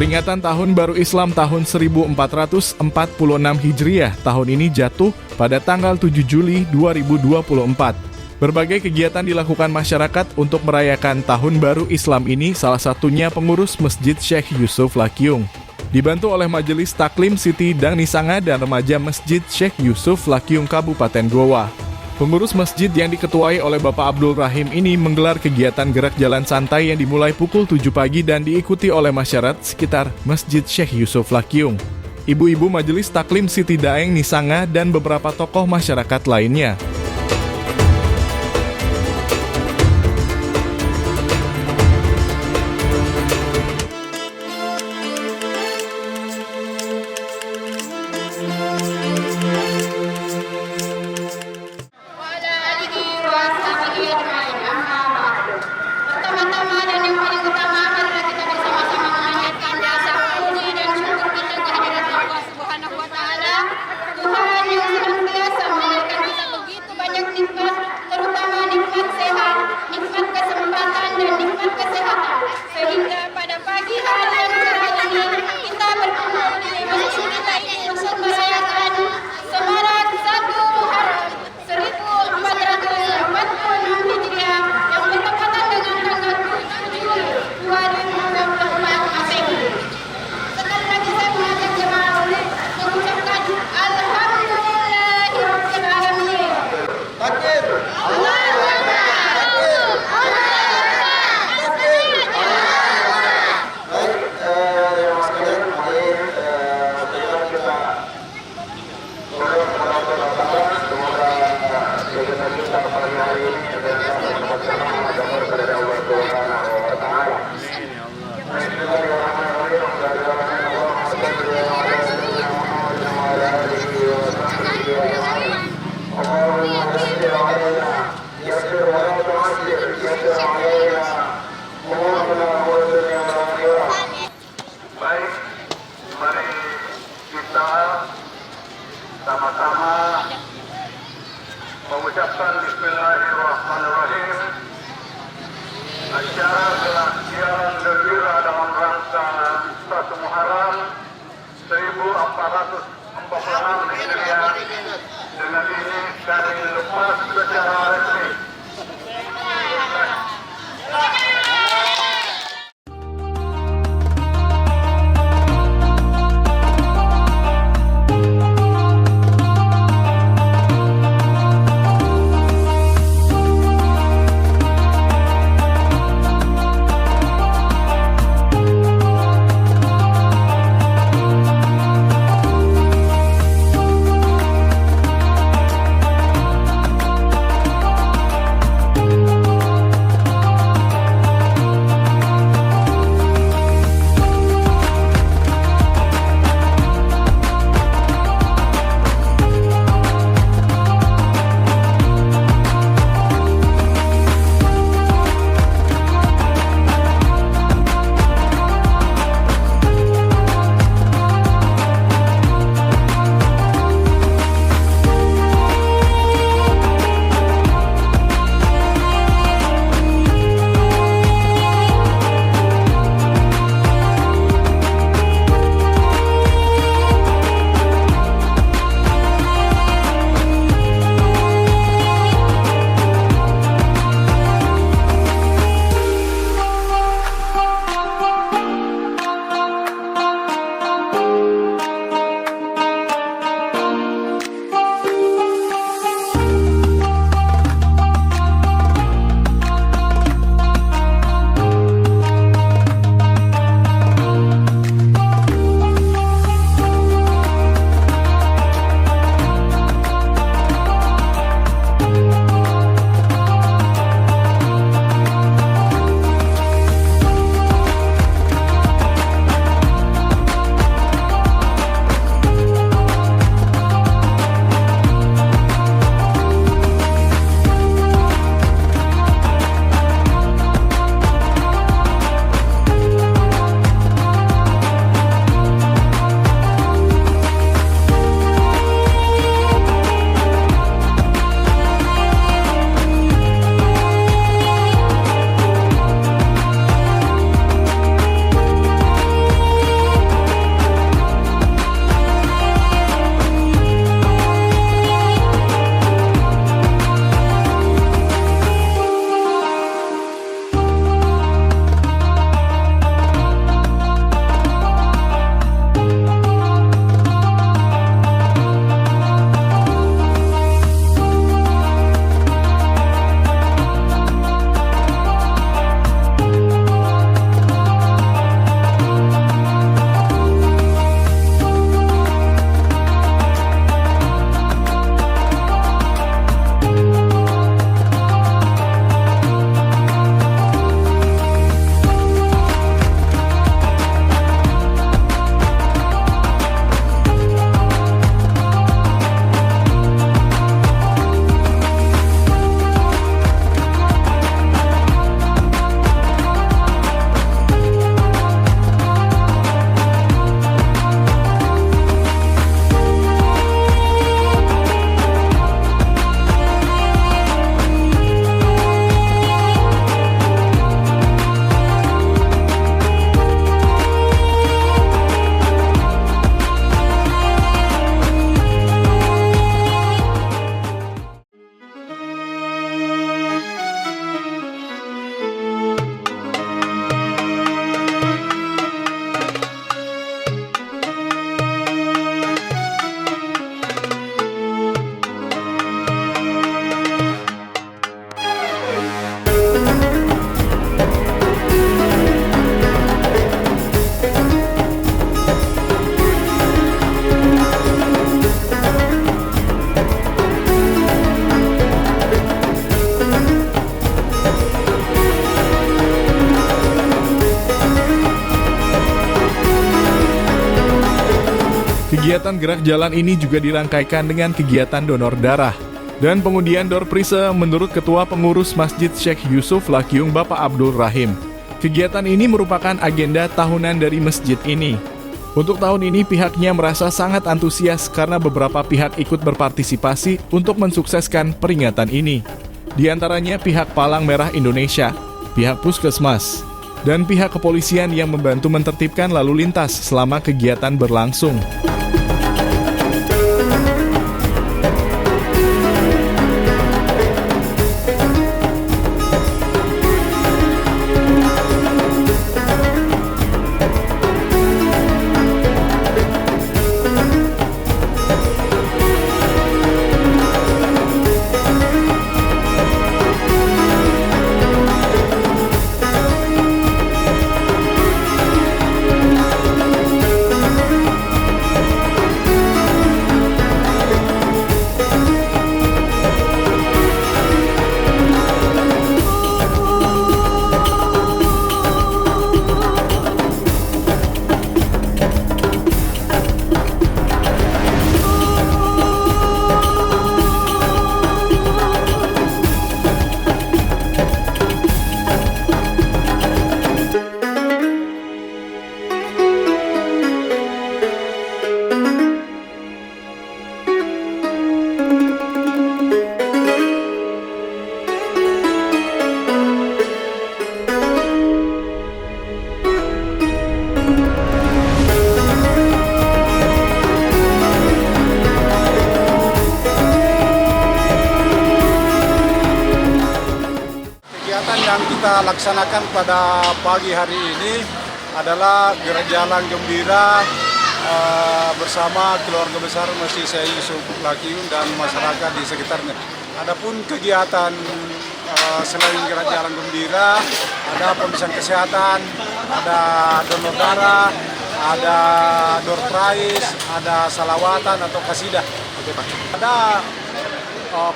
Peringatan Tahun Baru Islam tahun 1446 Hijriah tahun ini jatuh pada tanggal 7 Juli 2024. Berbagai kegiatan dilakukan masyarakat untuk merayakan Tahun Baru Islam ini, salah satunya pengurus Masjid Syekh Yusuf Lakyung. Dibantu oleh Majelis Taklim Siti Dang Nisanga dan remaja Masjid Syekh Yusuf Lakyung Kabupaten Goa. Pengurus masjid yang diketuai oleh Bapak Abdul Rahim ini menggelar kegiatan gerak jalan santai yang dimulai pukul 7 pagi dan diikuti oleh masyarakat sekitar Masjid Syekh Yusuf Lakyung. Ibu-ibu Majelis Taklim Siti Daeng Nisanga dan beberapa tokoh masyarakat lainnya. Baik, mari kita sama-sama mengucapkan Bismillahirrahmanirrahim. Acara siaran gembira dalam rangka 1 Muharram 1446 Hijriah dengan ini kami lepas secara resmi. Kegiatan gerak jalan ini juga dirangkaikan dengan kegiatan donor darah dan pengundian door prize menurut Ketua Pengurus Masjid Syekh Yusuf Lakyung Bapak Abdul Rahim. Kegiatan ini merupakan agenda tahunan dari masjid ini. Untuk tahun ini pihaknya merasa sangat antusias karena beberapa pihak ikut berpartisipasi untuk mensukseskan peringatan ini. Di antaranya pihak Palang Merah Indonesia, pihak Puskesmas, dan pihak kepolisian yang membantu menertibkan lalu lintas selama kegiatan berlangsung. Yang kita laksanakan pada pagi hari ini adalah gerak jalan gembira bersama keluarga besar Masjid Syekh Yusuf Lakyung dan masyarakat di sekitarnya. Adapun kegiatan selain gerak jalan gembira, ada pemeriksaan kesehatan, ada donor darah, ada door prize, ada salawatan atau kasidah. Ada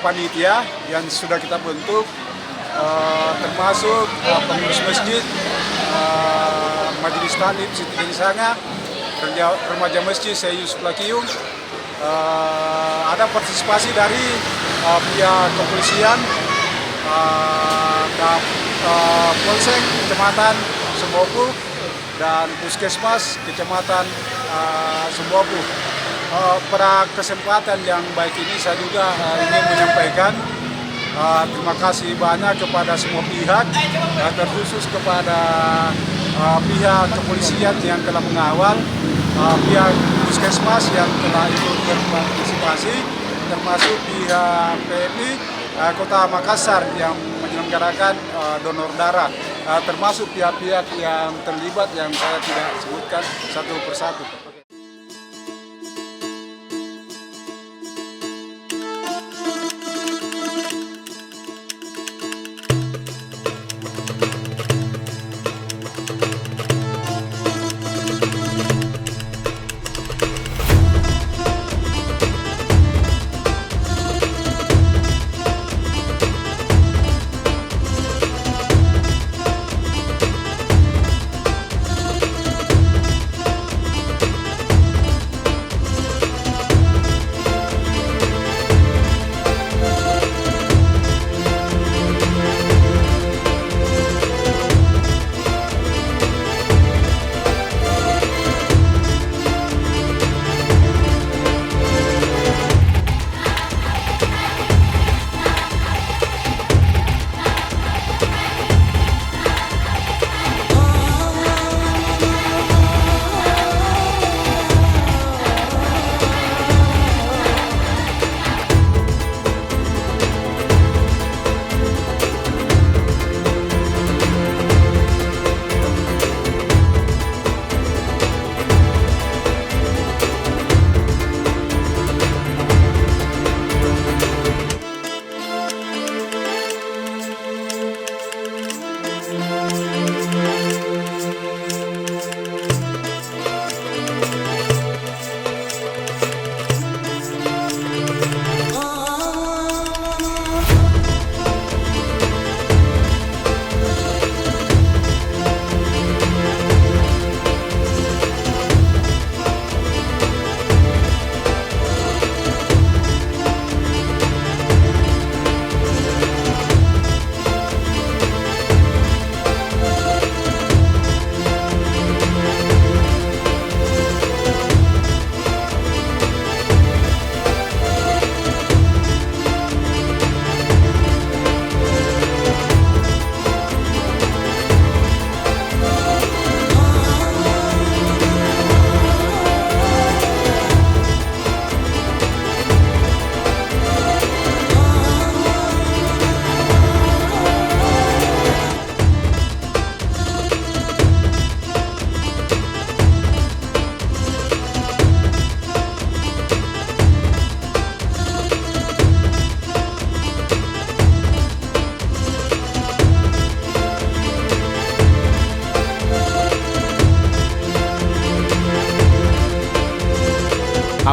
panitia yang sudah kita bentuk, termasuk pengurus masjid, majelis taklim Siti Denisanga, remaja masjid Syekh Yusuf Lakyung. Ada partisipasi dari pihak kepolisian, Polsek Kecamatan Sembopu dan Puskesmas Kecamatan Sembopu. Pada kesempatan yang baik ini saya juga ingin menyampaikan terima kasih banyak kepada semua pihak, terkhusus kepada pihak kepolisian yang telah mengawal, pihak Puskesmas yang telah ikut berpartisipasi, termasuk pihak PMI Kota Makassar yang menyelenggarakan donor darah, termasuk pihak-pihak yang terlibat yang saya tidak sebutkan satu persatu.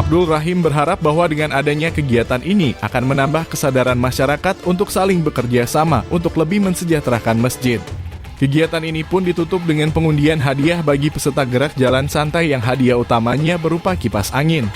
Abdul Rahim berharap bahwa dengan adanya kegiatan ini akan menambah kesadaran masyarakat untuk saling bekerja sama untuk lebih mensejahterakan masjid. Kegiatan ini pun ditutup dengan pengundian hadiah bagi peserta gerak jalan santai yang hadiah utamanya berupa kipas angin.